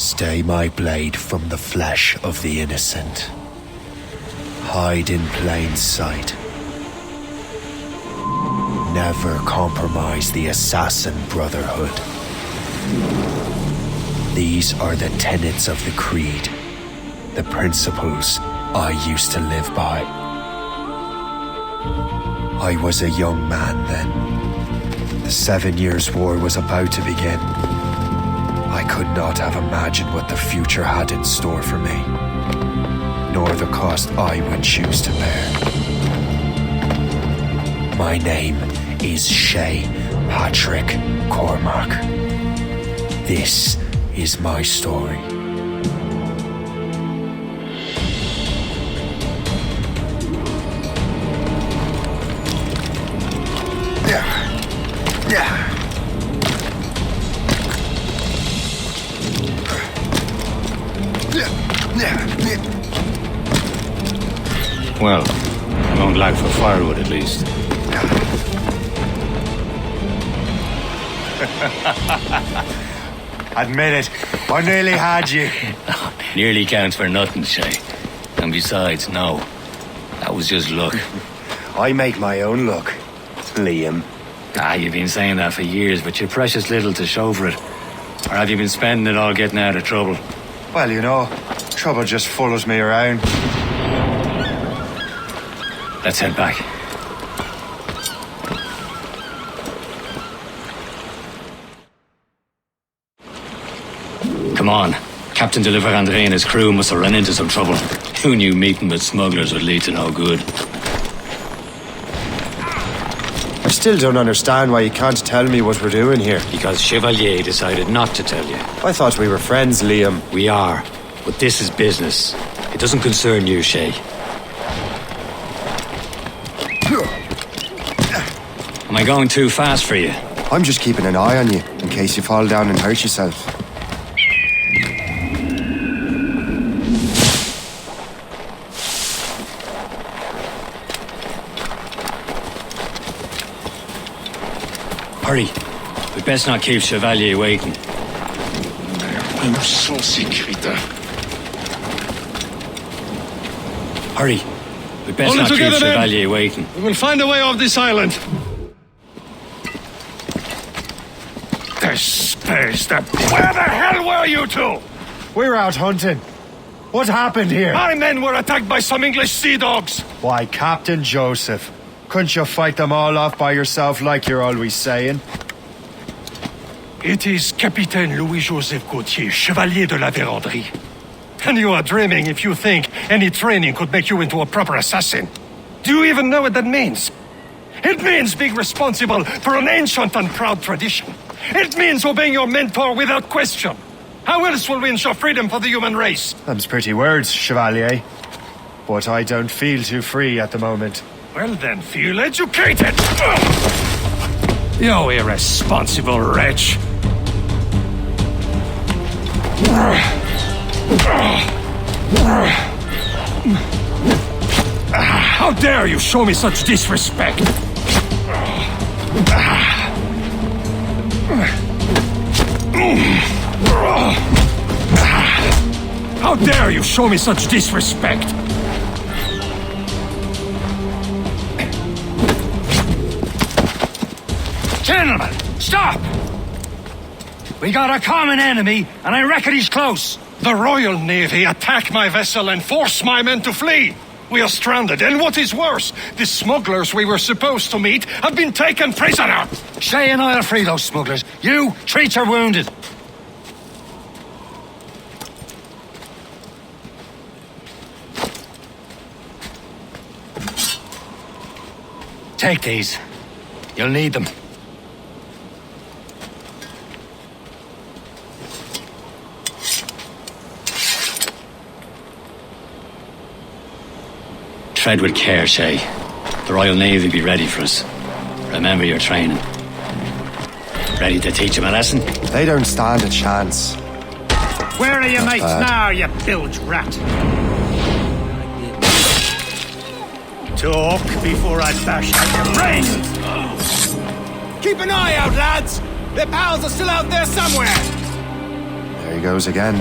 Stay my blade from the flesh of the innocent. Hide in plain sight. Never compromise the assassin brotherhood. These are the tenets of the creed, the principles I used to live by. I was a young man then. The 7 Years' War was about to begin. I could not have imagined what the future had in store for me, nor the cost I would choose to bear. My name is Shay Patrick Cormac. This is my story. Well, I won't lack for firewood at least. Admit it, I nearly had you. Nearly counts for nothing, Shay. And besides, no. That was just luck. I make my own luck, Liam. You've been saying that for years, but you're precious little to show for it. Or have you been spending it all getting out of trouble? Well, you know, trouble just follows me around. Let's head back. Come on. Captain Deliver André and his crew must have run into some trouble. Who knew meeting with smugglers would lead to no good? I still don't understand why you can't tell me what we're doing here. Because Chevalier decided not to tell you. I thought we were friends, Liam. We are. But this is business. It doesn't concern you, Shay. Am I going too fast for you? I'm just keeping an eye on you, in case you fall down and hurt yourself. Hurry. We'd best not keep Chevalier waiting. Hurry. We'd best not keep Chevalier waiting. We will find a way off this island. Where the hell were you two? We were out hunting. What happened here? My men were attacked by some English sea dogs. Why, Captain Joseph, couldn't you fight them all off by yourself like you're always saying? It is Capitaine Louis-Joseph Gauthier, Chevalier de la Vérendrye. And you are dreaming if you think any training could make you into a proper assassin. Do you even know what that means? It means being responsible for an ancient and proud tradition. It means obeying your mentor without question. How else will we ensure freedom for the human race? Them's pretty words, Chevalier. But I don't feel too free at the moment. Well then, feel educated! You irresponsible wretch! How dare you show me such disrespect! How dare you show me such disrespect! Gentlemen, stop! We got a common enemy, and I reckon he's close. The Royal Navy attacked my vessel and forced my men to flee. We are stranded, and what is worse, the smugglers we were supposed to meet have been taken prisoner. Shay and I'll free those smugglers. You treat your wounded. Take these. You'll need them. Tread with care, Shay. The Royal Navy will be ready for us. Remember your training. Ready to teach them a lesson? They don't stand a chance. Where are your mates now, you bilge rat? Talk before I bash out your brains! Keep an eye out, lads! Their pals are still out there somewhere! There he goes again.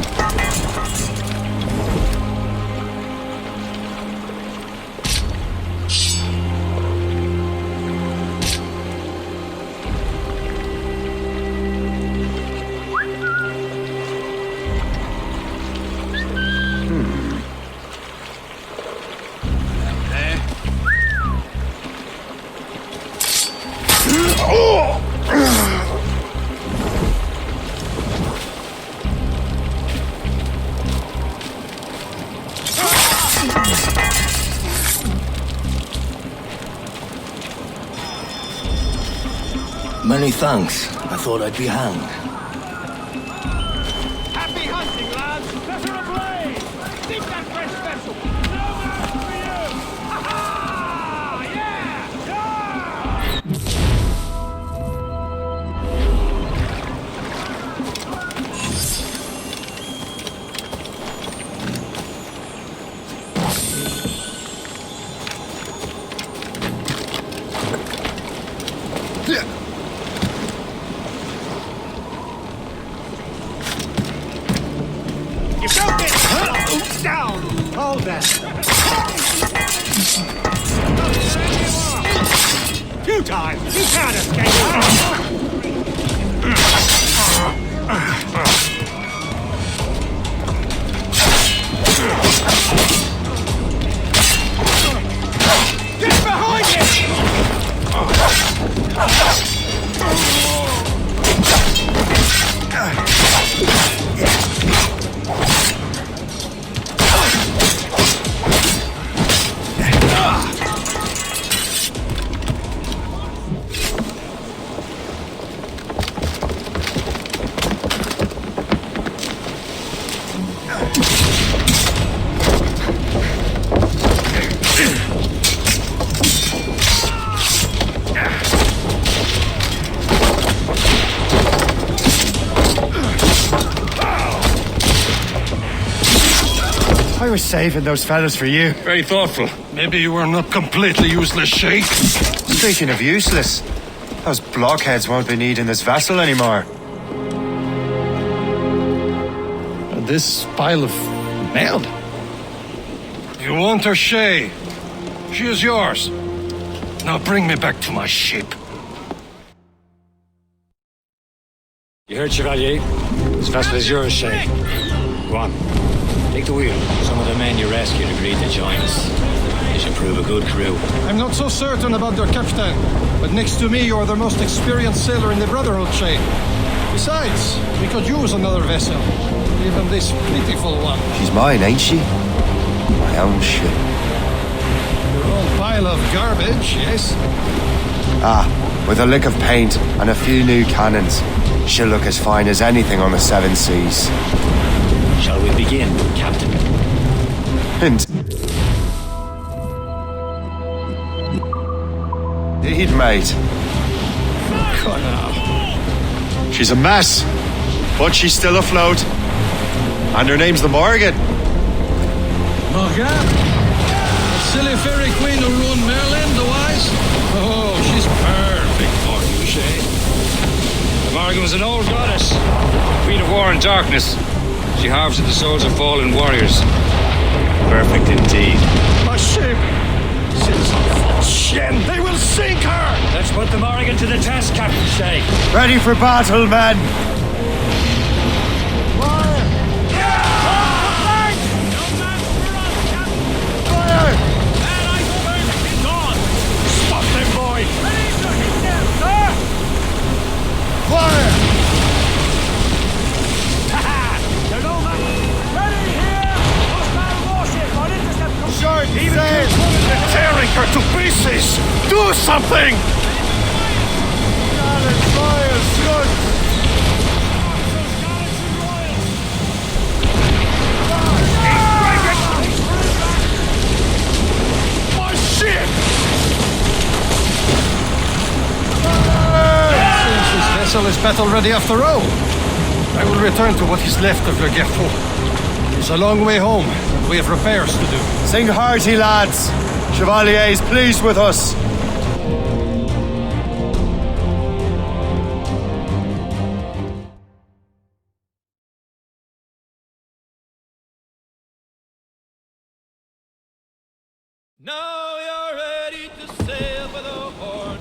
Many thanks. I thought I'd be hanged. Happy hunting, lads! Better ablaze! Keep that fresh vessel! No match for you! Ha-ha! Yeah. You broke it! Down! Hold that! Two times! You can't escape! Get behind I was saving those fellas for you. Very thoughtful. Maybe you were not completely useless, Shay. Speaking of useless, those blockheads won't be needing this vessel anymore. And this pile of mail. You want her, Shay? She is yours. Now bring me back to my ship. You heard, Chevalier? This vessel is yours, Shay. Go on. Take the wheel. Some of the men you rescued agreed to join us. They should prove a good crew. I'm not so certain about their captain, but next to me you're the most experienced sailor in the Brotherhood, Shay. Besides, we could use another vessel. Even this pitiful one. She's mine, ain't she? My own ship. Your old pile of garbage, yes? Ah, with a lick of paint and a few new cannons, she'll look as fine as anything on the seven seas. Shall we begin, Captain? And... Indeed, mate. Come now. She's a mess, but she's still afloat. And her name's the Morgan. Morgan? The silly fairy queen who ruined Merlin, the wise? Oh, she's perfect for you, Shay. The Morgan was an old goddess. Queen of war and darkness. She harvested the souls of fallen warriors. Perfect indeed. My ship! She's on full shin! They will sink her! Let's put the Morrigan to the test, Captain Shay. Ready for battle, men! Stop them, boy! Fire! Short sail! They're tearing her to pieces! Do something! Cannon fire, slugs! My ship! Since this vessel is battle ready after all, I will return to what is left of Le Guerfort. It's a long way home. We have repairs to do. Sing hearty, lads! Chevalier's pleased with us. Now you're ready to sail for the horn.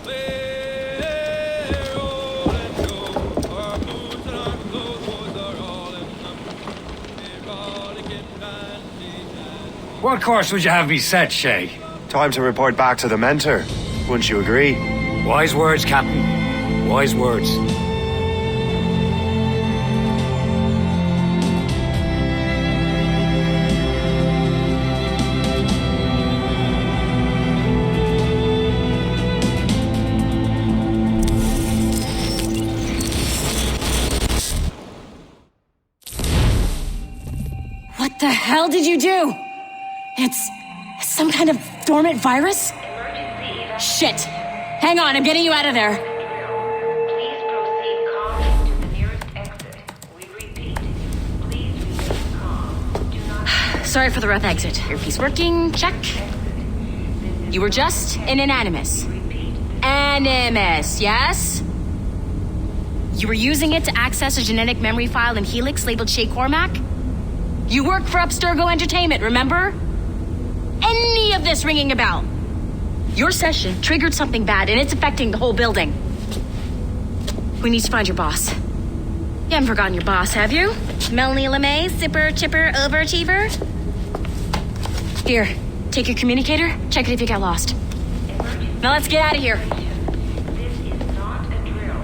We're rolling go. Our boots and our clothes are all in them. We're rollicking fancy. What course would you have me set, Shay? Time to report back to the mentor. Wouldn't you agree? Wise words, Captain. Wise words. What the hell did you do? It's some kind of dormant virus? Shit! Hang on, I'm getting you out of there. Please proceed calmly to the nearest exit. We repeat, please remain calm. Do not... Sorry for the rough exit. Earpiece working, check. You were just an animus. Animus, yes? You were using it to access a genetic memory file in Helix labeled Shay Cormac? You work for Abstergo Entertainment, remember? Any of this ringing a bell? Your session triggered something bad, and it's affecting the whole building. We need to find your boss. You haven't forgotten your boss, have you? Melanie LeMay, zipper, chipper, overachiever? Here, take your communicator, check it if you got lost. Now let's get out of here. This is not a drill.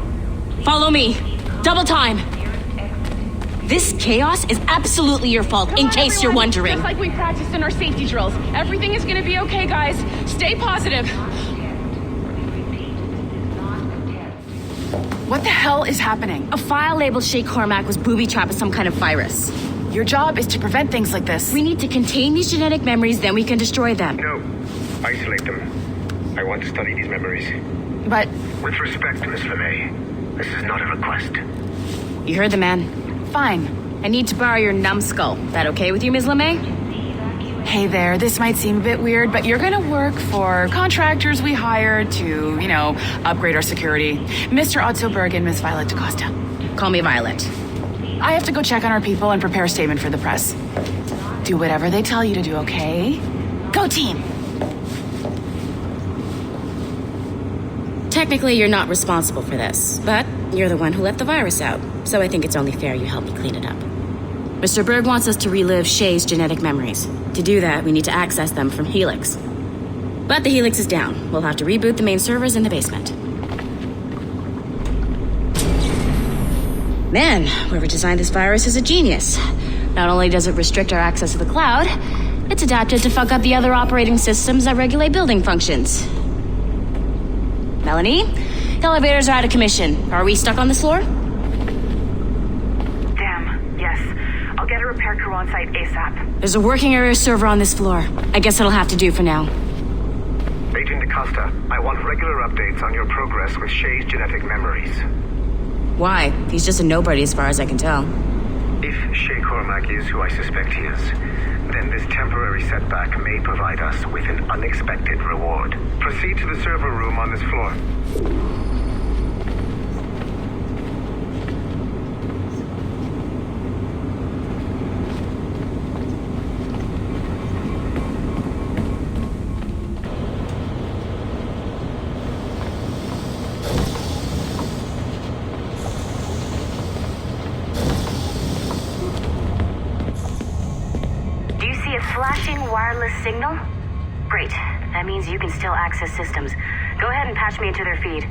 Please Follow me. Double time. nearest exit. This chaos is absolutely your fault, in case you're wondering. Just like we practiced in our safety drills. Everything is gonna be okay, guys. Stay positive. What the hell is happening? A file labeled Shay Cormac was booby-trapped with some kind of virus. Your job is to prevent things like this. We need to contain these genetic memories, then we can destroy them. No. Isolate them. I want to study these memories. But With respect, Miss LeMay, this is not a request. You heard the man. fine. I need to borrow your numbskull. That okay with you, Ms. LeMay? Hey there, this might seem a bit weird, but you're gonna work for contractors we hired to, upgrade our security. Mr. Otto Berg and Miss Violet DaCosta. Call me Violet. I have to go check on our people and prepare a statement for the press. Do whatever they tell you to do, okay? Go team! Technically, you're not responsible for this, but you're the one who let the virus out, so I think it's only fair you help me clean it up. Mr. Berg wants us to relive Shay's genetic memories. To do that, we need to access them from Helix. But the Helix is down. We'll have to reboot the main servers in the basement. Man, whoever designed this virus is a genius. Not only does it restrict our access to the cloud, it's adapted to fuck up the other operating systems that regulate building functions. Melanie, the elevators are out of commission. Are we stuck on this floor? Damn, yes. I'll get a repair crew on site ASAP. There's a working area server on this floor. I guess it'll have to do for now. Agent DaCosta, I want regular updates on your progress with Shay's genetic memories. Why? He's just a nobody as far as I can tell. If Shay Cormac is who I suspect he is, then this temporary setback may provide us with an unexpected reward. Proceed to the server room on this floor. Flashing wireless signal? Great. That means you can still access systems. Go ahead and patch me into their feed.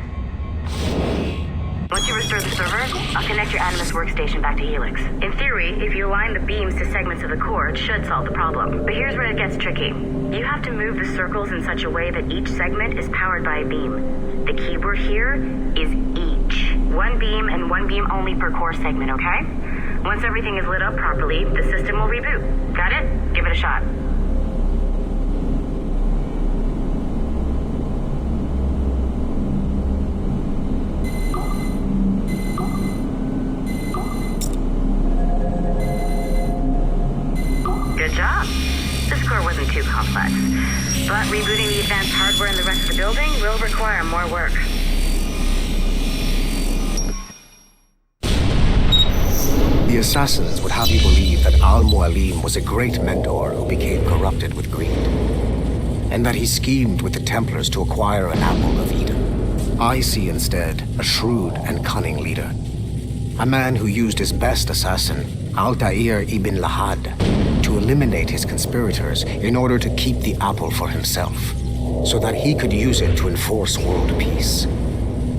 Once you restore the server, I'll connect your Animus workstation back to Helix. In theory, if you align the beams to segments of the core, it should solve the problem. But here's where it gets tricky. You have to move the circles in such a way that each segment is powered by a beam. The keyword here is each. One beam and one beam only per core segment, okay? Once everything is lit up properly, the system will reboot. Got it? Give it a shot. Good job. This core wasn't too complex, but rebooting the advanced hardware in the rest of the building will require more work. The assassins would have you believe that Al-Mualim was a great mentor who became corrupted with greed. and that he schemed with the Templars to acquire an apple of Eden. I see instead a shrewd and cunning leader. A man who used his best assassin, Altair ibn Lahad, to eliminate his conspirators in order to keep the apple for himself, so that he could use it to enforce world peace.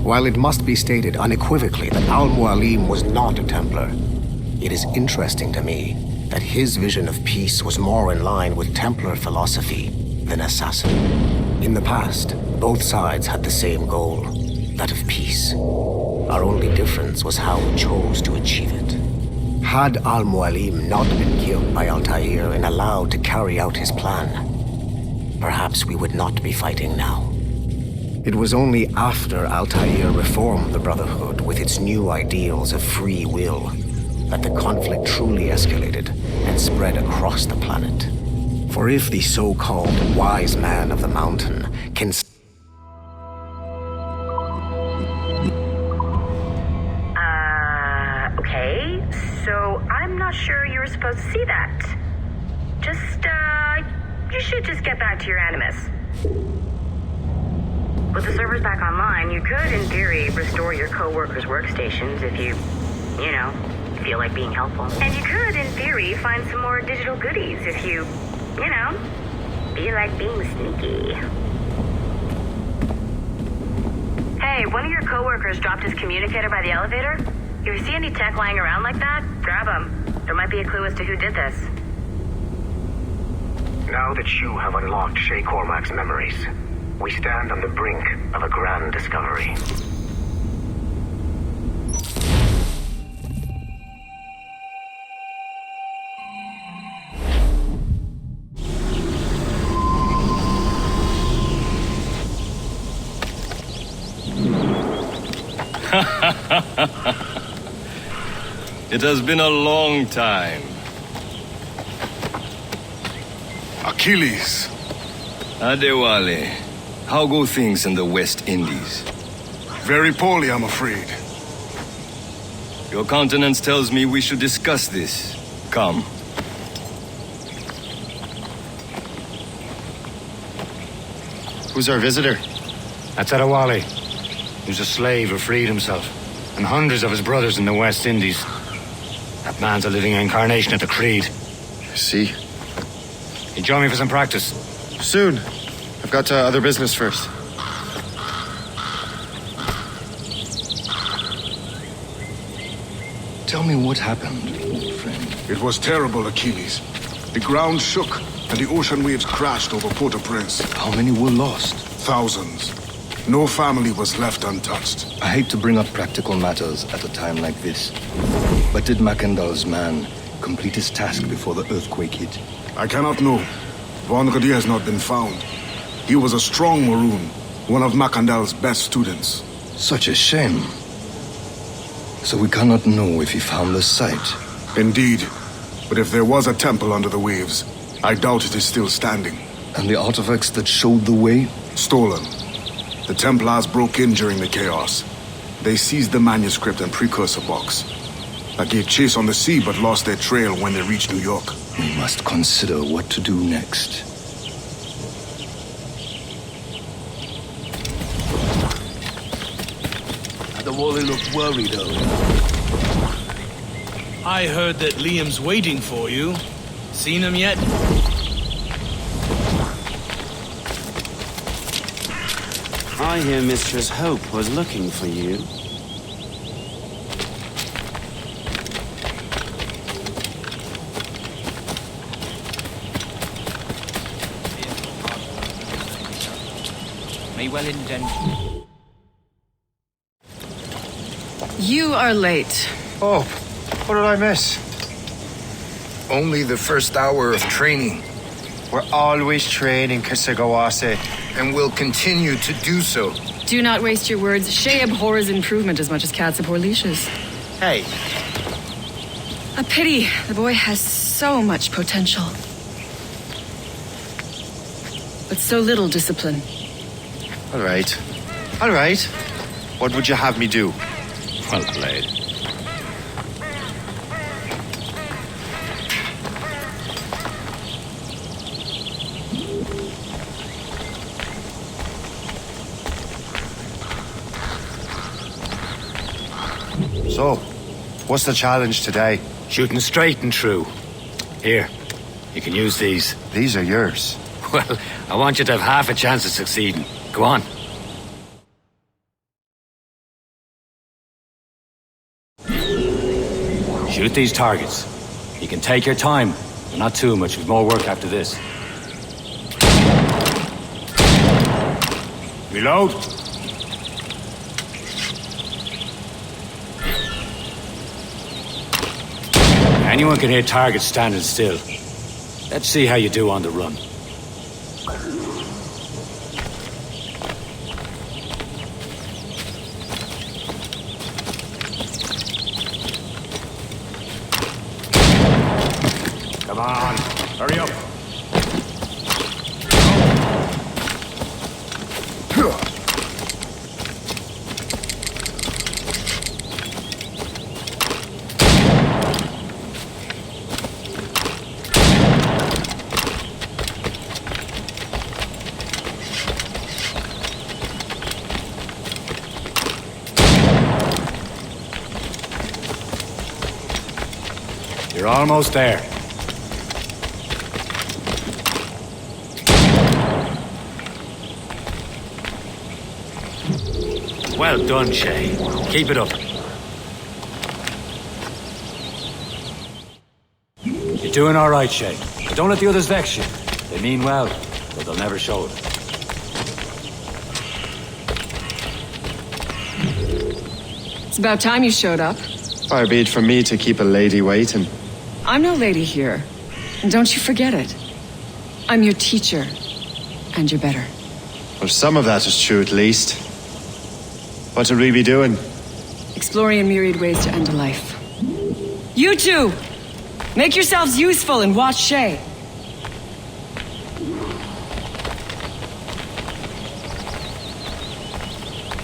While it must be stated unequivocally that Al-Mualim was not a Templar, it is interesting to me that his vision of peace was more in line with Templar philosophy than assassin. In the past, both sides had the same goal, that of peace. Our only difference was how we chose to achieve it. Had Al-Mualim not been killed by Altair and allowed to carry out his plan, perhaps we would not be fighting now. It was only after Altair reformed the Brotherhood with its new ideals of free will that the conflict truly escalated and spread across the planet. For if the so-called wise man of the mountain can Okay, so I'm not sure you were supposed to see that. You should just get back to your animus. With the servers back online, you could, in theory, restore your co-workers' workstations if you feel like being helpful. And you could, in theory, find some more digital goodies if you feel like being sneaky. Hey, one of your co-workers dropped his communicator by the elevator. If you see any tech lying around like that, grab them. There might be a clue as to who did this. Now that you have unlocked Shay Cormac's memories, we stand on the brink of a grand discovery. It has been a long time. Achilles. Adewale, how go things in the West Indies? Very poorly, I'm afraid. Your countenance tells me we should discuss this. Come. Who's our visitor? That's Adewale. Who's a slave who freed himself, and hundreds of his brothers in the West Indies. That man's a living incarnation of the Creed. See? You join me for some practice? Soon. I've got other business first. Tell me what happened, old friend. It was terrible, Achilles. The ground shook, and the ocean waves crashed over Port-au-Prince. How many were lost? Thousands. No family was left untouched. I hate to bring up practical matters at a time like this. But did Macandal's man complete his task before the earthquake hit? I cannot know. Vendredi has not been found. He was a strong Maroon, one of Macandal's best students. Such a shame. So we cannot know if he found the site. Indeed. But if there was a temple under the waves, I doubt it is still standing. And the artifacts that showed the way? Stolen. The Templars broke in during the chaos. They seized the manuscript and precursor box. I gave chase on the sea but lost their trail when they reached New York. We must consider what to do next. Adewale looked worried earlier. I heard that Liam's waiting for you. Seen him yet? I hear Mistress Hope was looking for you. May well intentioned. You are late. Oh, what did I miss? Only the first hour of training. We're always training, Kasagawase. And will continue to do so. Do not waste your words. Shay abhors improvement as much as cats abhor leashes. Hey. A pity. The boy has so much potential. But so little discipline. All right. All right. What would you have me do? Well played. So, what's the challenge today? Shooting straight and true. Here, you can use these. These are yours. Well, I want you to have half a chance of succeeding. Go on. Shoot these targets. You can take your time, but not too much. We've more work after this. Reload. Anyone can hit targets standing still. Let's see how you do on the run. Come on, hurry up. You're almost there. Well done, Shay. Keep it up. You're doing all right, Shay. But don't let the others vex you. They mean well, but they'll never show it. It's about time you showed up. Far be it from me to keep a lady waiting. I'm no lady here. And don't you forget it. I'm your teacher. And you're better. Well, some of that is true at least. What would we be doing? Exploring a myriad ways to end a life. You two! Make yourselves useful and watch Shay.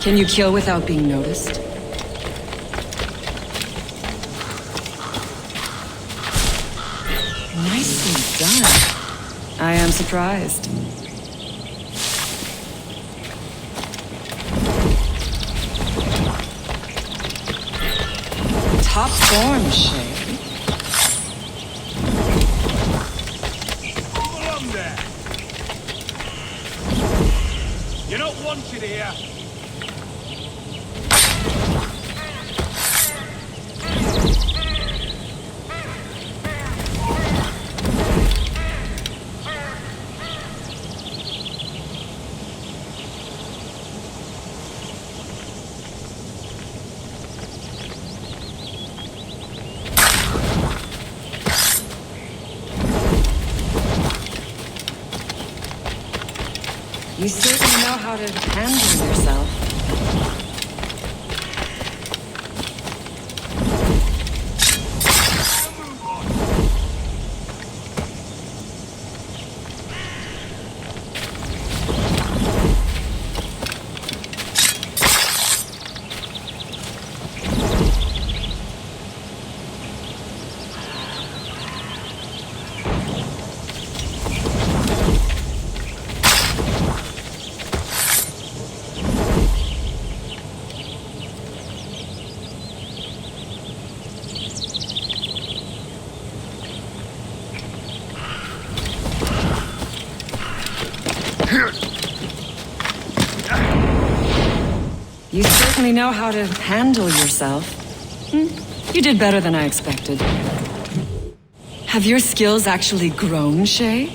Can you kill without being noticed? Nicely done. I am surprised. Top form, Shay. Move along there. You're not wanted here. You certainly know how to handle yourself. You certainly know how to handle yourself. You did better than I expected. Have your skills actually grown, Shay?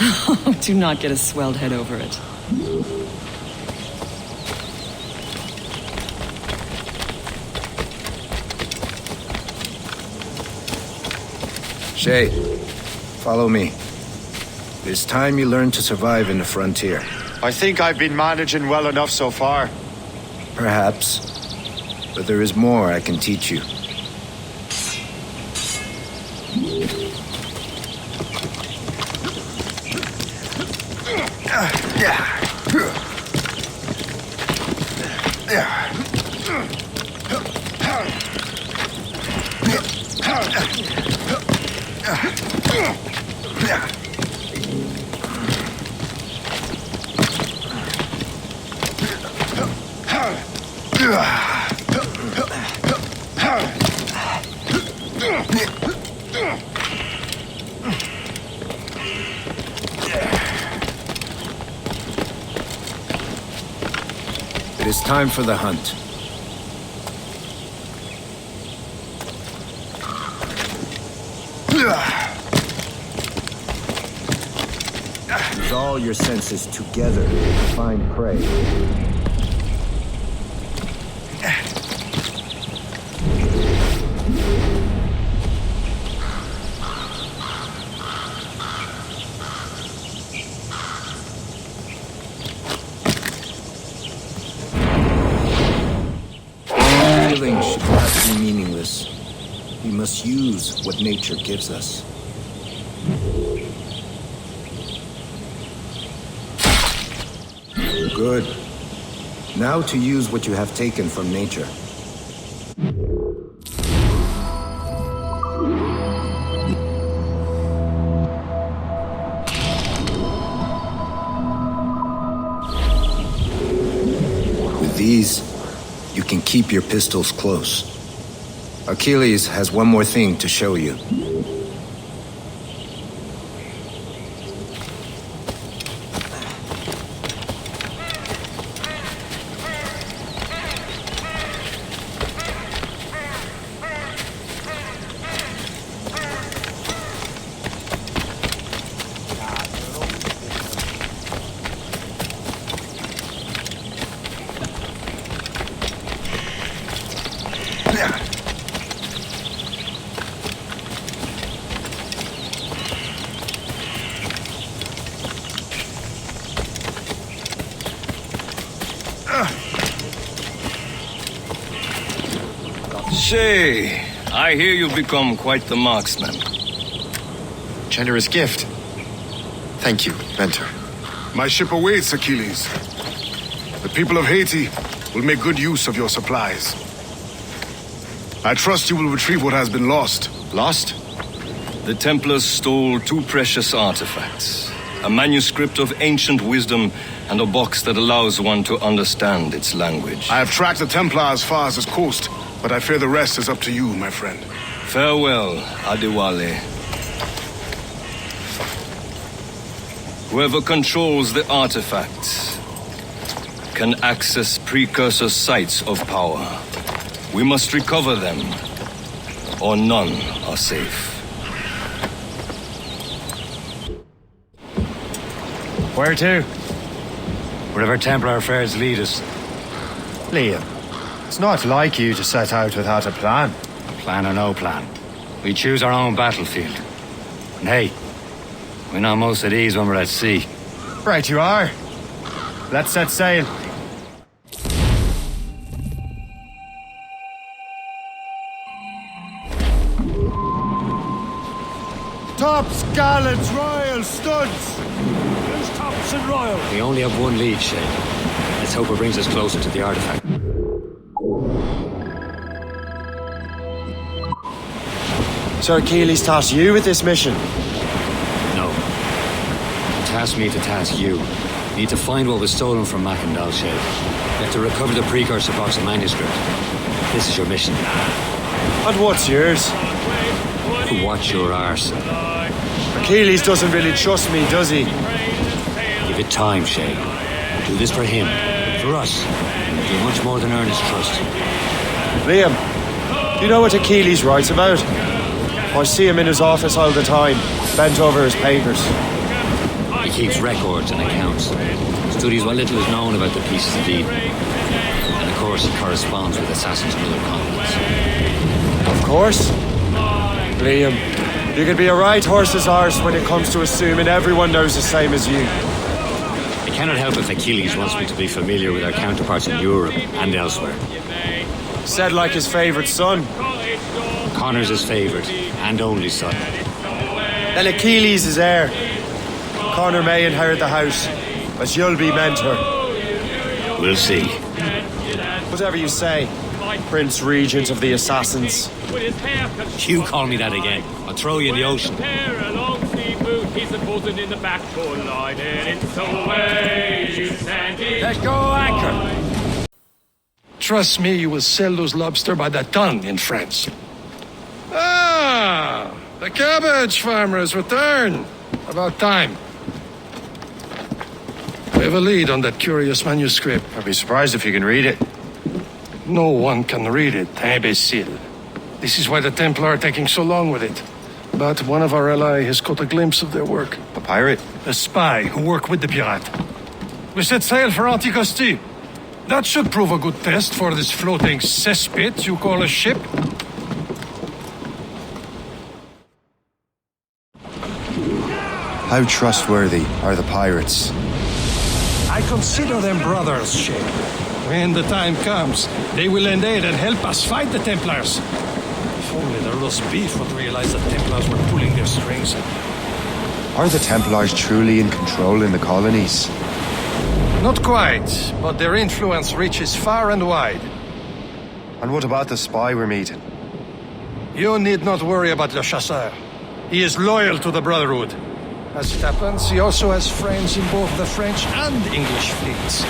Oh, do not get a swelled head over it. Shay, follow me. It's time you learn to survive in the frontier. I think I've been managing well enough so far. Perhaps. But there is more I can teach you. is time for the hunt. Use all your senses together to find prey. Killing should not be meaningless. We must use what nature gives us. Good. Now to use what you have taken from nature. With these, you can keep your pistols close. Achilles has one more thing to show you. Shay, I hear you've become quite the marksman. Generous gift. Thank you, mentor. My ship awaits, Achilles. The people of Haiti will make good use of your supplies. I trust you will retrieve what has been lost. Lost? The Templars stole 2 precious artifacts. A manuscript of ancient wisdom and a box that allows one to understand its language. I have tracked the Templar as far as this coast, but I fear the rest is up to you, my friend. Farewell, Adewale. Whoever controls the artifacts can access precursor sites of power. We must recover them, or none are safe. Where to? Wherever Templar affairs lead us. Liam, it's not like you to set out without a plan. Plan or no plan. We choose our own battlefield. And hey, we know most of these when we're at sea. Right you are. Let's set sail. Tops, gallants, royals, studs. Who's tops and royal? We only have one lead, Shay. Let's hope it brings us closer to the artifact. So Achilles tasked you with this mission? No. He tasked me to task you. We need to find what was stolen from Mackandal, Shay. We have to recover the precursor box of manuscript. This is your mission. And what's yours? Watch your arse. Achilles doesn't really trust me, does he? Give it time, Shay. Do this for him, for us. Do much more than earn his trust. Liam, do you know what Achilles writes about? I see him in his office all the time, bent over his papers. He keeps records and accounts. Studies what little is known about the pieces of Eden. And of course, he corresponds with assassins on other continents. Of course. Liam, you can be a right horse's arse when it comes to assuming everyone knows the same as you. I cannot help if Achilles wants me to be familiar with our counterparts in Europe and elsewhere. Said like his favourite son. Connor's his favourite and only son. Then Achilles is heir. Connor may inherit the house, but you'll be mentor. We'll see. Whatever you say, Prince Regent of the Assassins. You call me that again, I'll throw you in the ocean. Let's go anchor. Trust me, you will sell those lobster by the ton in France. Ah, the cabbage farmer has returned. About time. have a lead on that curious manuscript. I'd be surprised if you can read it. No one can read it, imbecile. This is why the Templar are taking so long with it. But one of our allies has caught a glimpse of their work. A pirate? A spy who worked with the pirate. We set sail for Anticosti. That should prove a good test for this floating cesspit you call a ship. How trustworthy are the pirates? I consider them brothers, Shay. When the time comes, they will lend aid and help us fight the Templars. If only the roast beef would realize the Templars were pulling their strings. Are the Templars truly in control in the colonies? Not quite, but their influence reaches far and wide. And what about the spy we're meeting? You need not worry about Le Chasseur. He is loyal to the Brotherhood. As it happens, he also has friends in both the French and English fleets.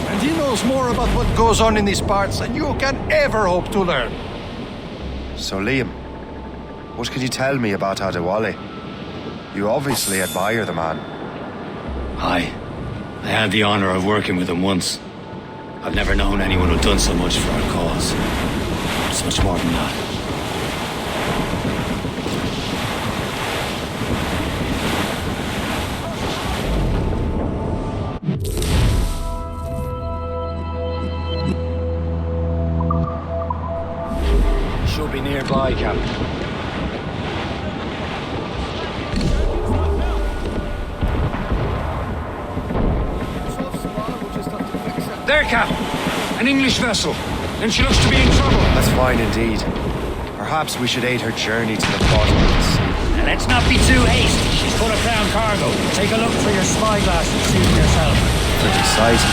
And he knows more about what goes on in these parts than you can ever hope to learn. So, Liam, what can you tell me about Adewale? You obviously admire the man. Aye. I had the honor of working with him once. I've never known anyone who'd done so much for our cause. It's much more than that. Should be nearby, Captain. There, Cap! An English vessel. And she looks to be in trouble. That's fine indeed. Perhaps we should aid her journey to the bottom of the sea. Now, let's not be too hasty. She's full of crown cargo. Take a look through your spyglass and see for yourself. Pretty sighty.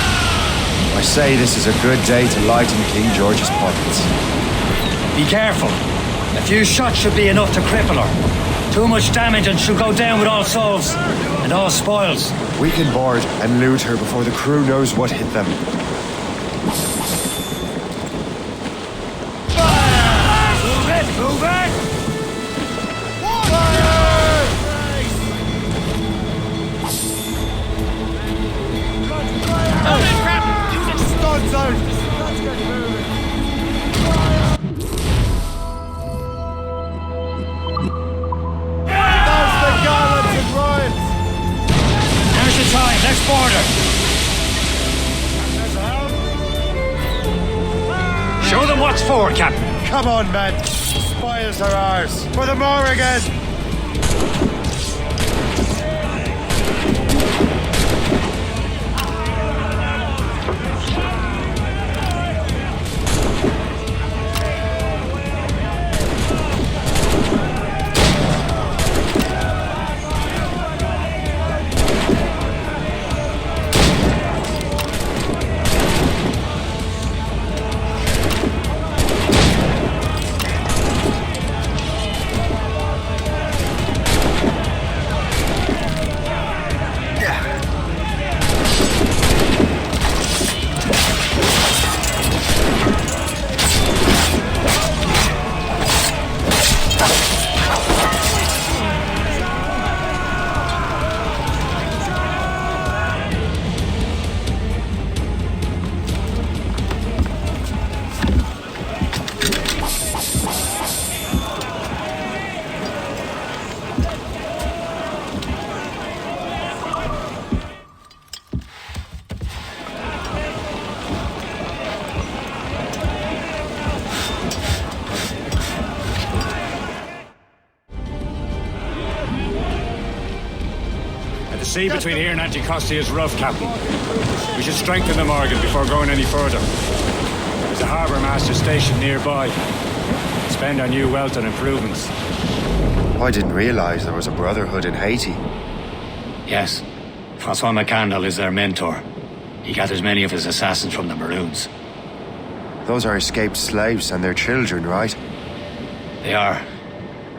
I say this is a good day to lighten King George's pockets. Be careful. A few shots should be enough to cripple her. Too much damage and she'll go down with all souls and all spoils. We can board and loot her before the crew knows what hit them. Move it! Move it! Now's the time. Let's board her. Show them what's for, Captain. Come on, men. The spoils are ours. For the Morrigan! The sea between here and Anticosti is rough, Captain. We should strengthen the Morgan before going any further. There's a harbour master station nearby. Spend our new wealth on improvements. I didn't realize there was a brotherhood in Haiti. Yes. Francois McCandle is their mentor. He gathers many of his assassins from the Maroons. Those are escaped slaves and their children, right? They are.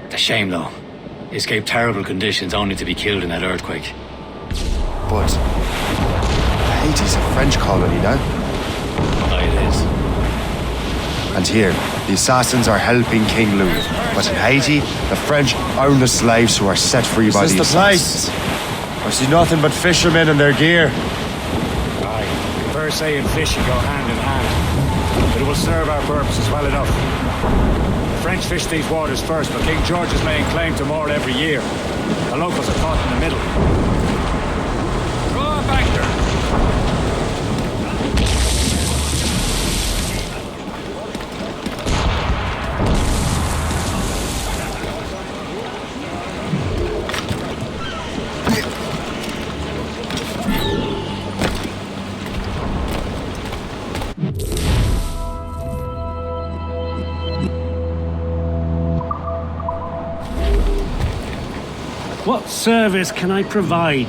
It's a shame, though. They escaped terrible conditions only to be killed in that earthquake. But Haiti's a French colony now. Aye, it is. And here, the assassins are helping King Louis. But in Haiti, the French own the slaves who are set free by the assassins. I see nothing but fishermen and their gear. Se and fishing go hand in hand, but it will serve our purposes well enough. The French fish these waters first, but King George is laying claim to more every year. The locals are caught in the middle. Draw back there. What service can I provide?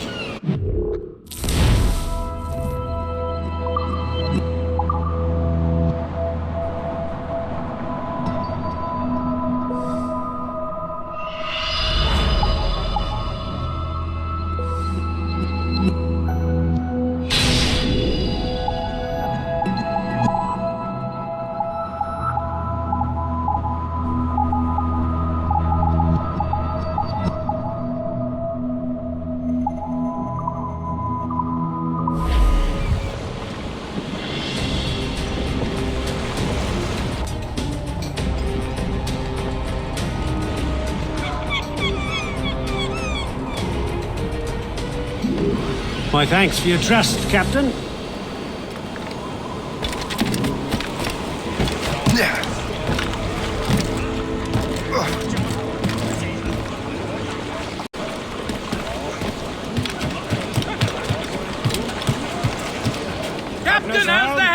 My thanks for your trust, Captain.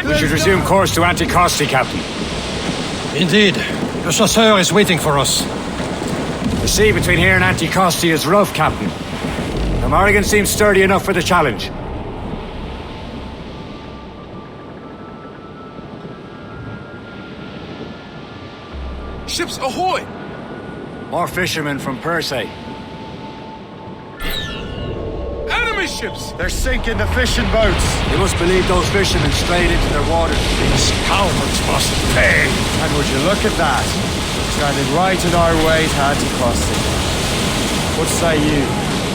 We should resume course to Anticosti, Captain. Indeed. The chasseur is waiting for us. The sea between here and Anticosti is rough, Captain. The Morrigan seems sturdy enough for the challenge. Ships ahoy! More fishermen from Se. Enemy ships! They're sinking the fishing boats. You must believe those fishermen strayed into their waters. These cowards must pay. And would you look at that? Standing right in our way to Anticosti. What say you?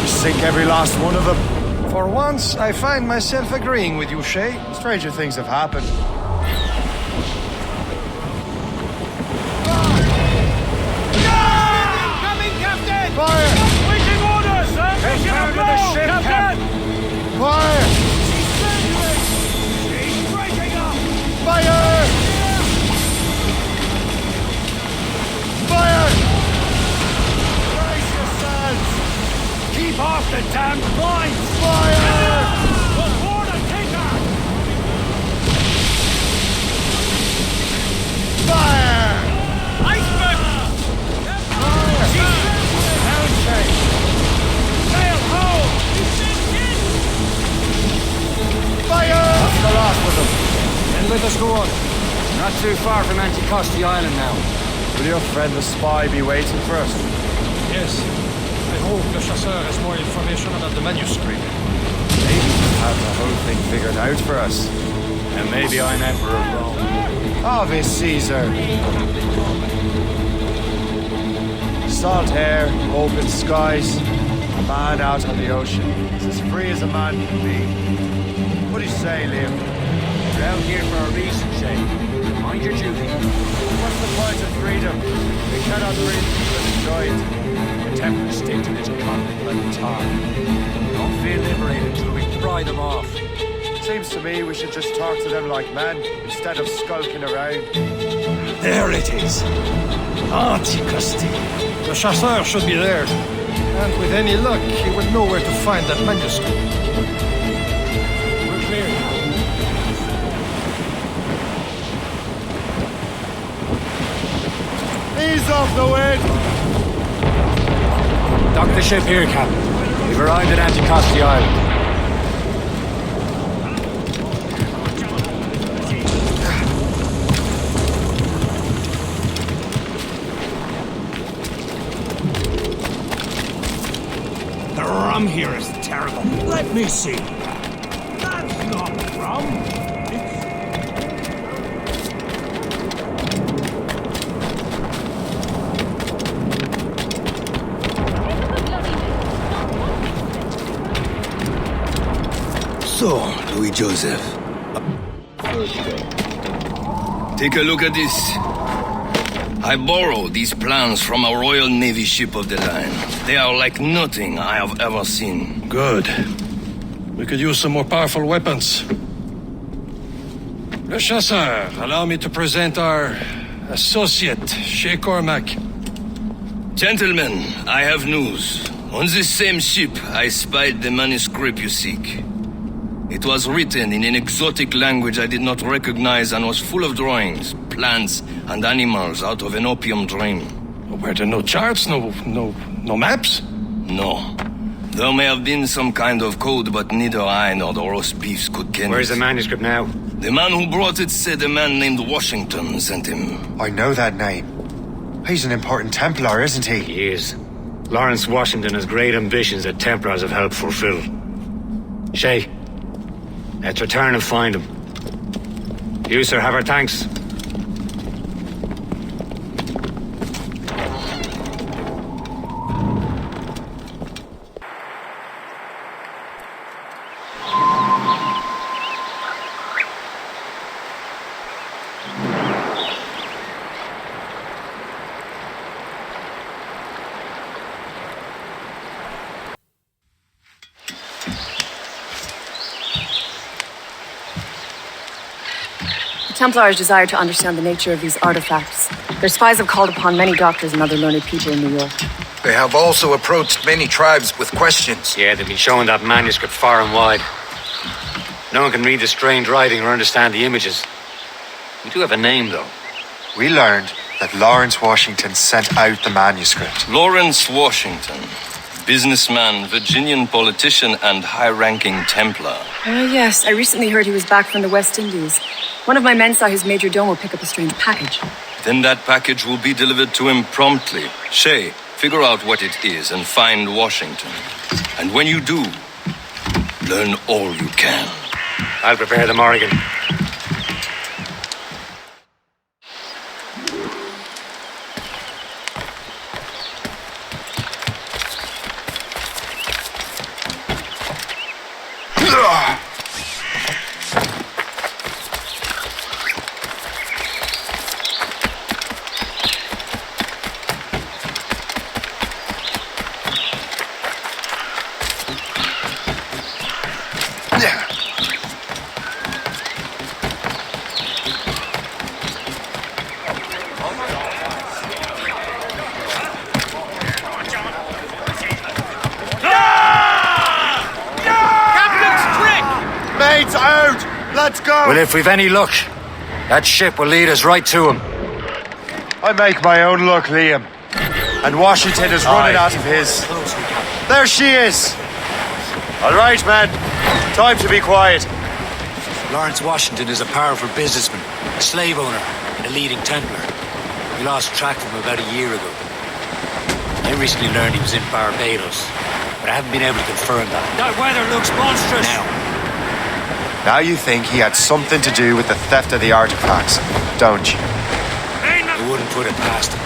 We sink every last one of them. For once, I find myself agreeing with you, Shay. Stranger things have happened. Coming, Captain! Fire! Waiting orders! Mission down to the abroad, ship, Captain! Fire! She's breaking up! Fire! Fire! Brace yourselves! Keep off the damn blinds! Fire! Aboard and take her! Fire! Iceberg! Downshake! Sail home! Fire! That's the last of them. Then let us go on. Not too far from Anticosti Island now. Will your friend the spy be waiting for us? Yes. I hope the chasseur has more information about the manuscript. Maybe he'll have the whole thing figured out for us. And maybe I'm Emperor of Rome. Ave Caesar! Salt air, open skies, a man out on the ocean. It's as free as a man can be. What do you say, Liam? You're out here for a reason, Shay. Mind your duty. What's the point of freedom? We cannot breathe but enjoy it. The Templars stick to this continent like a tar. Don't feel liberated until we pry them off. Seems to me we should just talk to them like men instead of skulking around. There it is. Anticosti. The chasseur should be there. And with any luck, he will know where to find that manuscript. We're clear now. Ease off the wind! Dock the ship here, Captain. We've arrived at Anticosti Island. The rum here is terrible. Let me see. That's not rum. So, Louis Joseph, Take a look at this. I borrowed these plans from a Royal Navy ship of the line. They are like nothing I have ever seen. Good. We could use some more powerful weapons. Le Chasseur, allow me to present our associate, Shay Cormac. Gentlemen, I have news. On this same ship, I spied the manuscript you seek. It was written in an exotic language I did not recognize and was full of drawings, plants, and animals out of an opium dream. Were there no charts, no maps? No. There may have been some kind of code, but neither I nor the roast beefs could ken Where's it. the manuscript now? The man who brought it said a man named Washington sent him. I know that name. He's an important Templar, isn't he? He is. Lawrence Washington has great ambitions that Templars have helped fulfill. Shay, let's return and find him. You, sir, have our thanks. Templars desire to understand the nature of these artifacts. Their spies have called upon many doctors and other learned people in New York. They have also approached many tribes with questions. Yeah, they've been showing that manuscript far and wide. No one can read the strange writing or understand the images. We do have a name, though. We learned that Lawrence Washington sent out the manuscript. Lawrence Washington. Businessman, Virginian politician, and high-ranking Templar. Yes, I recently heard he was back from the West Indies. One of my men saw his major domo pick up a strange package. Then that package will be delivered to him promptly. Shay, figure out what it is and find Washington. And when you do, learn all you can. I'll prepare the Morrigan. Well, if we've any luck, that ship will lead us right to him. I make my own luck, Liam. And Washington is running out of his. There she is! All right, man. Time to be quiet. Lawrence Washington is a powerful businessman, a slave owner, and a leading Templar. We lost track of him about a year ago. I recently learned he was in Barbados, but I haven't been able to confirm that. That weather looks monstrous! Now you think he had something to do with the theft of the artifacts, don't you? I wouldn't put it past him.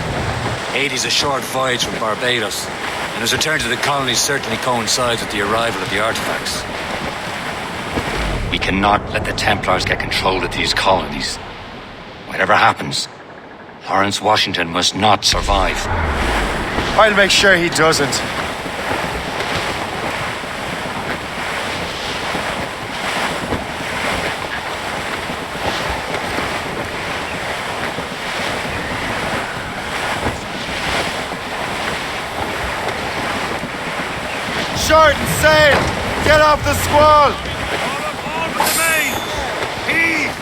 Haiti's a short voyage from Barbados, and his return to the colonies certainly coincides with the arrival of the artifacts. We cannot let the Templars get control of these colonies. Whatever happens, Lawrence Washington must not survive. I'll make sure he doesn't. Short and sail! Get off the squall! All with the main! Heave!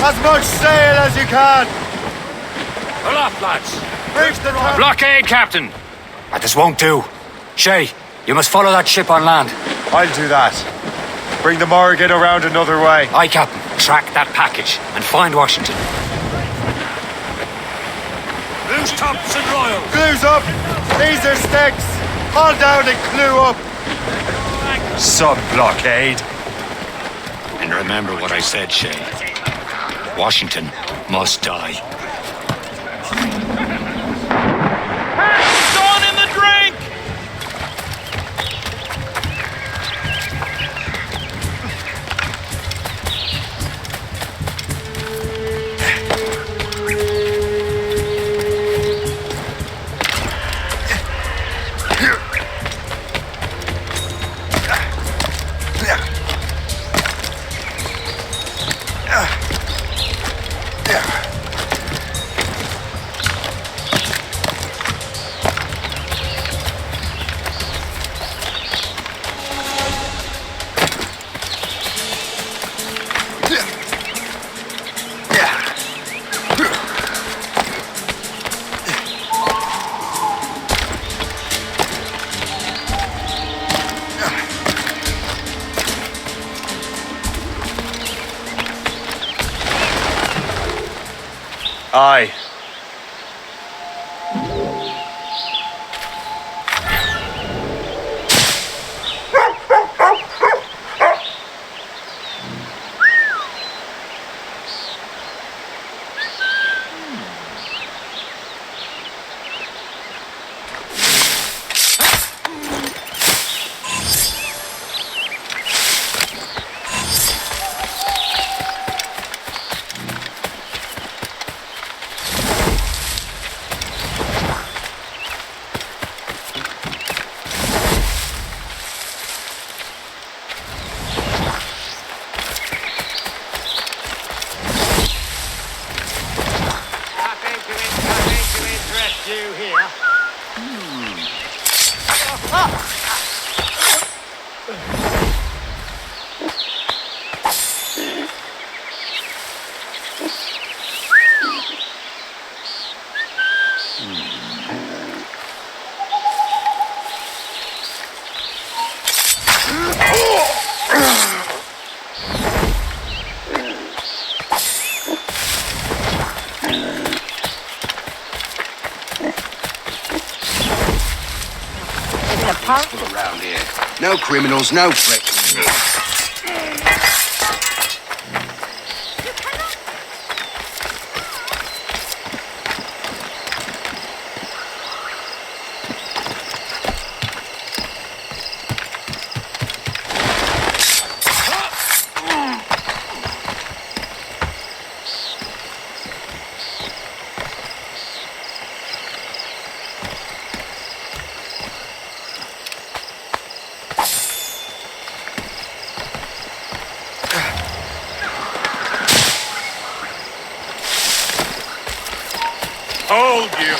As much sail as you can! Pull off, lads! Reach the top! Blockade, Captain! This won't do. Shay, you must follow that ship on land. I'll do that. Bring the Morrigan around another way. Aye, Captain. Track that package and find Washington. Loose tops and royals! Glue's up! These are sticks! Haul down and glue up! Sub-blockade. And remember what I said, Shay. Washington must die. Gone in the drink! Aye. Around here. No criminals, no threats. Hold you!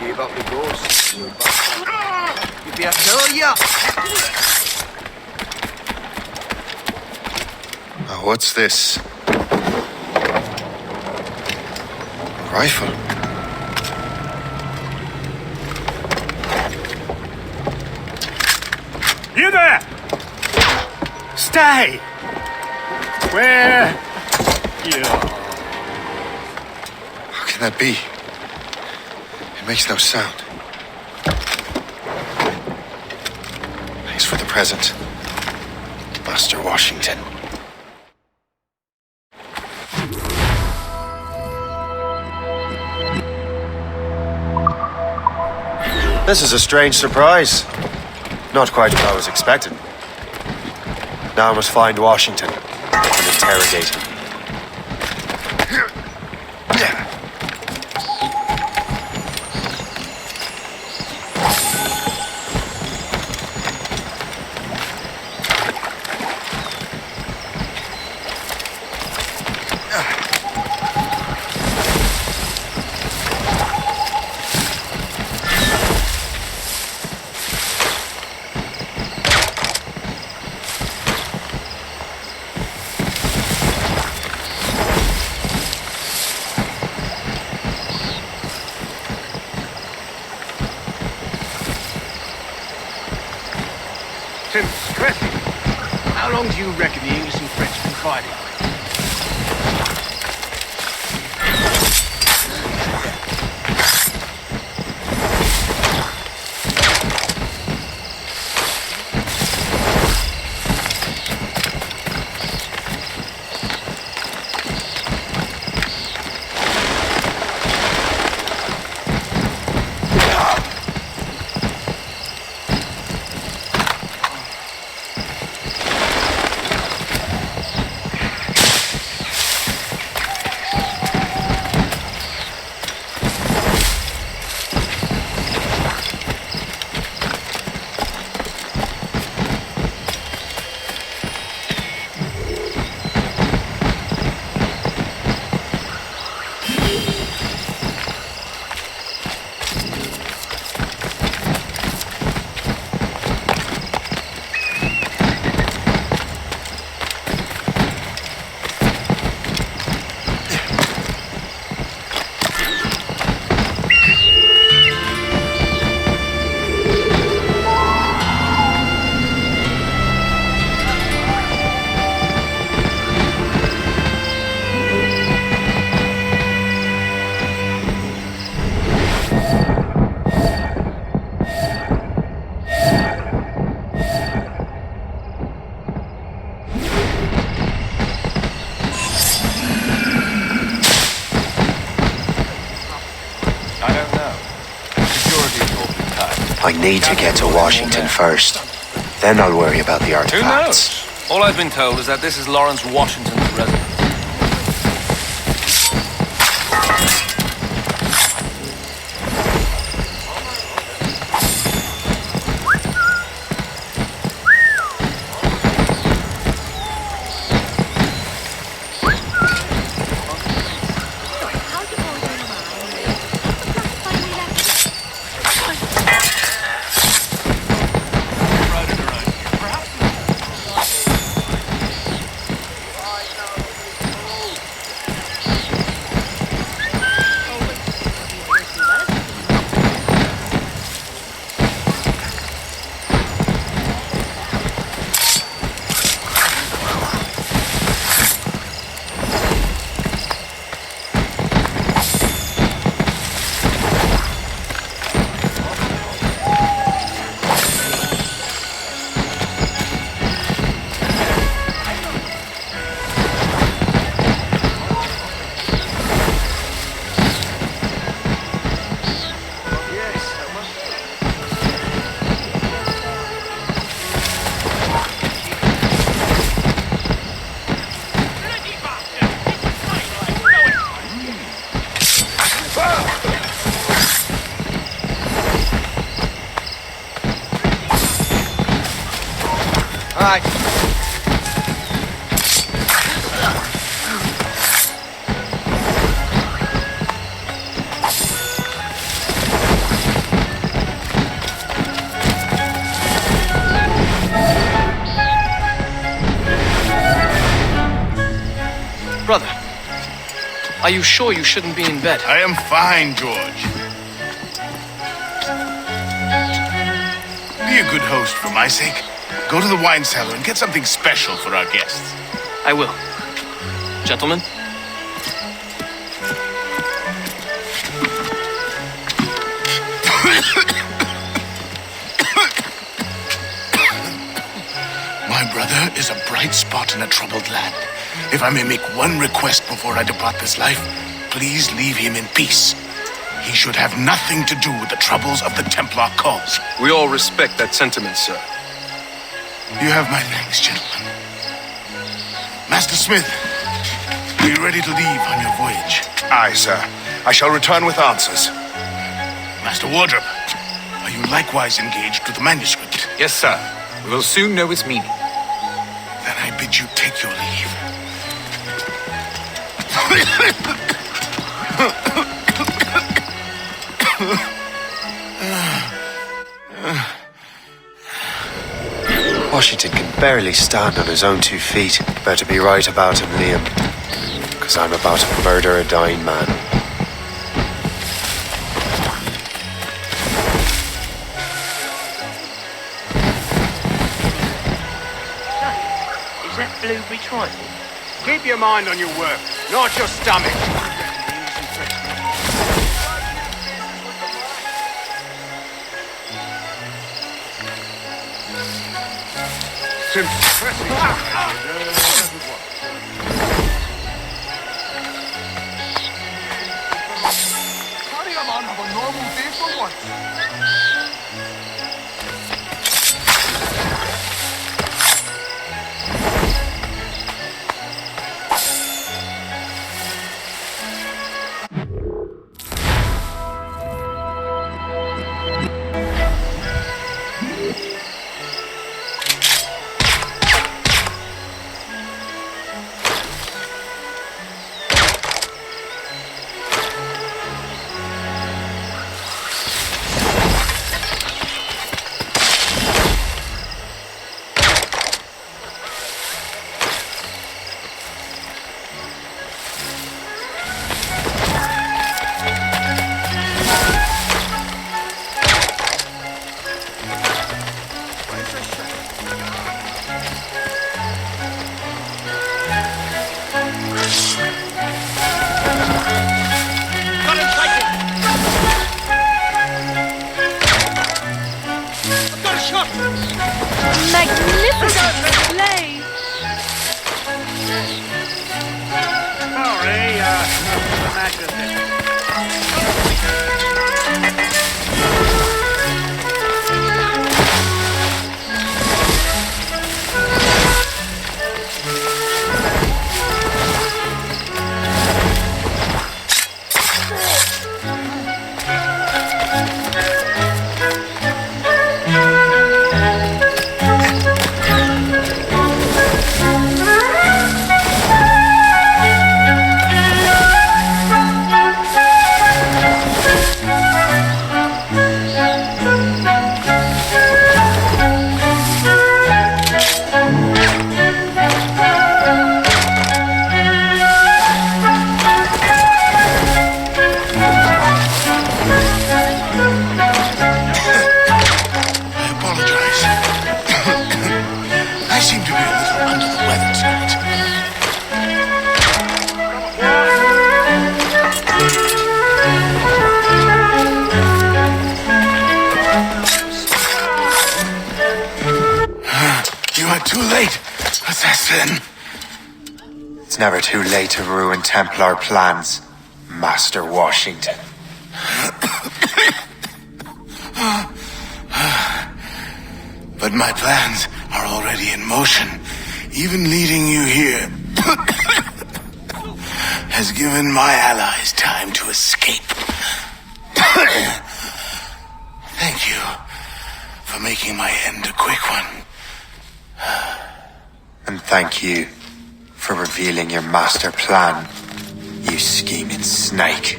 Give up the ghost. You be a killer, yeah. Oh, what's this? A rifle. You there! Stay! Where? You. How can that be? It makes no sound. Thanks for the present, Master Washington. This is a strange surprise. Not quite what I was expecting. Now I must find Washington and interrogate him. How long do you reckon the English and French have been fighting? I need to get to Washington first. Then I'll worry about the Who artifacts. knows? All I've been told is that this is Lawrence Washington's residence. Brother, are you sure you shouldn't be in bed? I am fine, George. Be a good host for my sake. Go to the wine cellar and get something special for our guests. I will. Gentlemen? My brother is a bright spot in a troubled land. If I may make one request before I depart this life, please leave him in peace. he should have nothing to do with the troubles of the Templar cause. We all respect that sentiment, sir. You have my thanks, gentlemen. Master Smith, are you ready to leave on your voyage? Aye, sir. I shall return with answers. Master Wardrop, are you likewise engaged with the manuscript? Yes, sir. We will soon know its meaning. Then I bid you take your leave. Washington can barely stand on his own 2 feet. Better be right about him, Liam. Because I'm about to murder a dying man. Is that blueberry trifle? Keep your mind on your work, not your stomach. Honey, I'm on a normal day for once. It's never too late to ruin Templar plans, Master Washington. But my plans are already in motion. Even leading you here has given my allies time to escape. Thank you for making my end a quick one. And thank you for revealing your master plan, you scheming snake.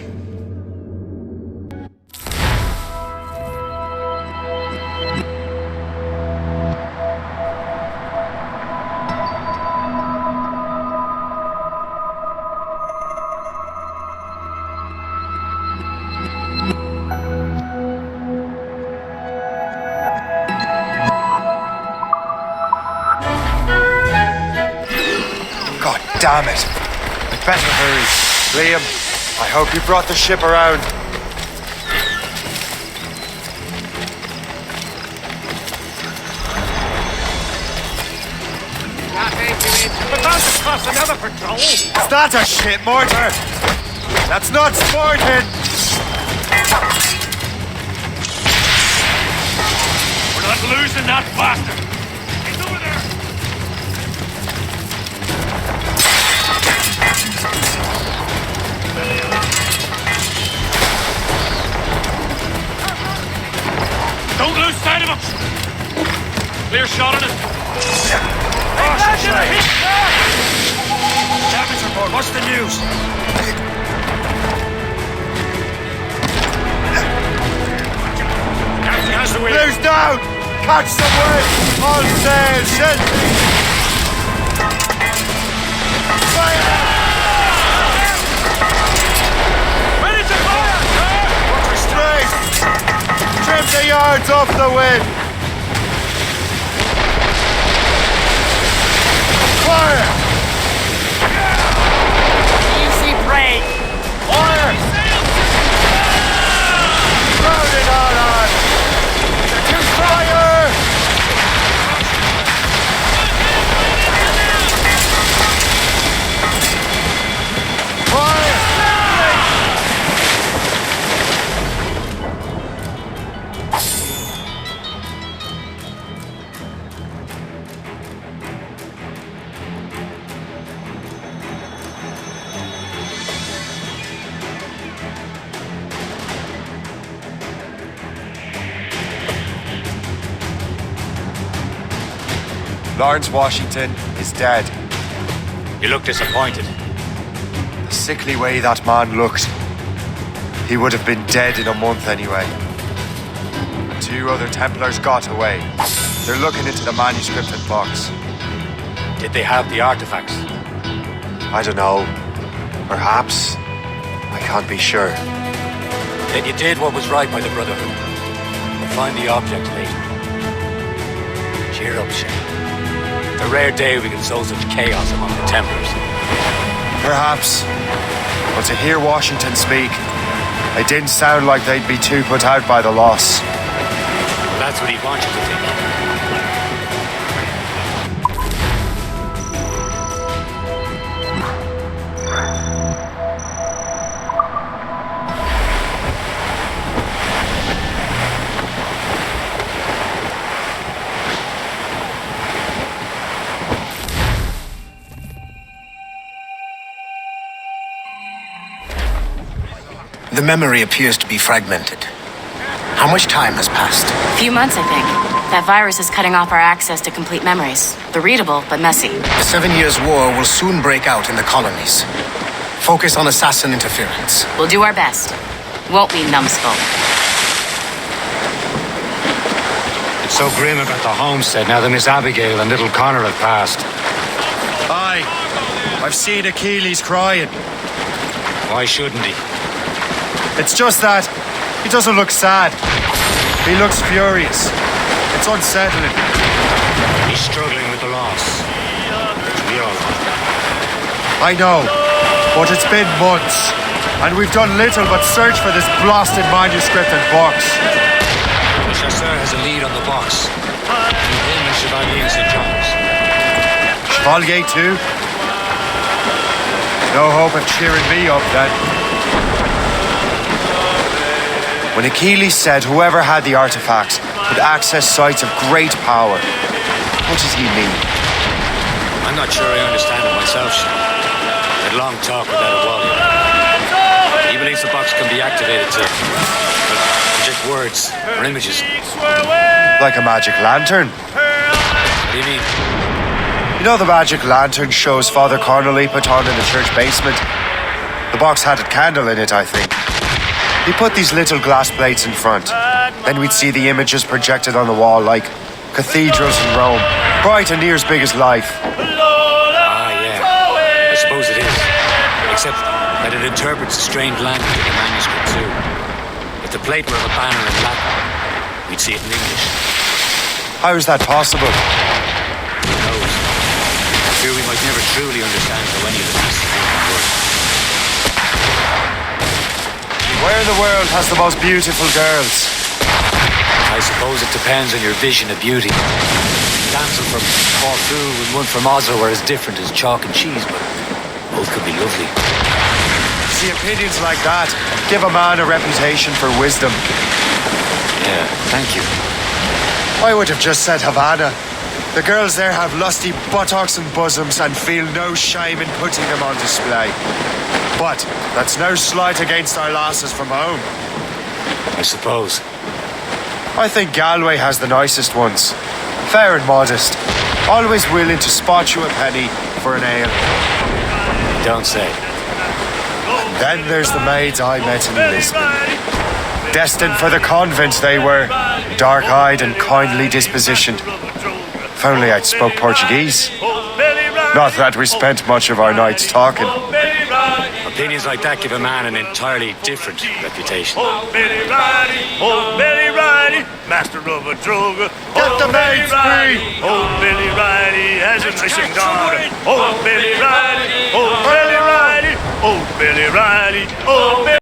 Damn it. I'd better hurry. Liam, I hope you brought the ship around. We're about to cross another patrol. Is that a shit mortar? That's not sporting. We're not losing that bastard! He's over there! Don't lose sight of him! Clear shot on it. Captain's report, what's the news? Captain has the wheel. Blues down! Catch some wind! All sail, set! Fire! Ready to fire, sir! Water straight! Trim the yards off the wind! Fire! Easy break! Fire! Round it all on! Fire! Lawrence Washington is dead. You look disappointed. The sickly way that man looked. He would have been dead in a month anyway. 2 other Templars got away. They're looking into the manuscript and box. Did they have the artifacts? I don't know. Perhaps. I can't be sure. Then you did what was right by the Brotherhood. We'll find the object later. Cheer up, Shay. It's a rare day we can sow such chaos among the Templars. Perhaps. But to hear Washington speak, it didn't sound like they'd be too put out by the loss. Well, that's what he wants you to think. The memory appears to be fragmented. How much time has passed? A few months, I think. That virus is cutting off our access to complete memories. They're readable, but messy. The 7 Years' War will soon break out in the colonies. Focus on assassin interference. We'll do our best. Won't we, numbskull? It's so grim about the homestead now that Miss Abigail and little Connor have passed. Aye. I've seen Achilles crying. Why shouldn't he? It's just that he doesn't look sad. He looks furious. It's unsettling. He's struggling with the loss. We all are. I know, but it's been months, and we've done little but search for this blasted manuscript and box. The chasseur has a lead on the box. And him and Chevalier St. John's. Chevalier too? No hope of cheering me up then. When Achilles said whoever had the artifacts could access sites of great power, what does he mean? I'm not sure I understand it myself, Shay. I had a long talk with that Wally. He believes the box can be activated to project words or images. Like a magic lantern? What do you mean? You know the magic lantern shows Father Connolly put on in the church basement? The box had a candle in it, I think. He put these little glass plates in front. Then we'd see the images projected on the wall like cathedrals in Rome, bright and near as big as life. Ah, yeah. I suppose it is. Except that it interprets the strange language of the manuscript too. If the plate were of a banner in Latin, we'd see it in English. How is that possible? Who knows? I fear we might never truly understand how any of the pieces would work. Where in the world has the most beautiful girls? I suppose it depends on your vision of beauty. A damsel from Corfu and one from Oslo are as different as chalk and cheese, but both could be lovely. See, opinions like that give a man a reputation for wisdom. Yeah, thank you. I would have just said Havana. The girls there have lusty buttocks and bosoms and feel no shame in putting them on display. But that's no slight against our lasses from home. I suppose. I think Galway has the nicest ones. Fair and modest. Always willing to spot you a penny for an ale. Don't say. And then there's the maids I met in Lisbon. Destined for the convent they were. Dark-eyed and kindly dispositioned. If only I'd spoke Portuguese. Not that we spent much of our nights talking. Opinions like that give a man an entirely different reputation. Oh, Billy Riley, master of a droga. Get the maids free! Oh, Billy Riley has a missing daughter. Oh, Billy Riley, oh, Billy Riley, oh, Billy Riley, oh, Billy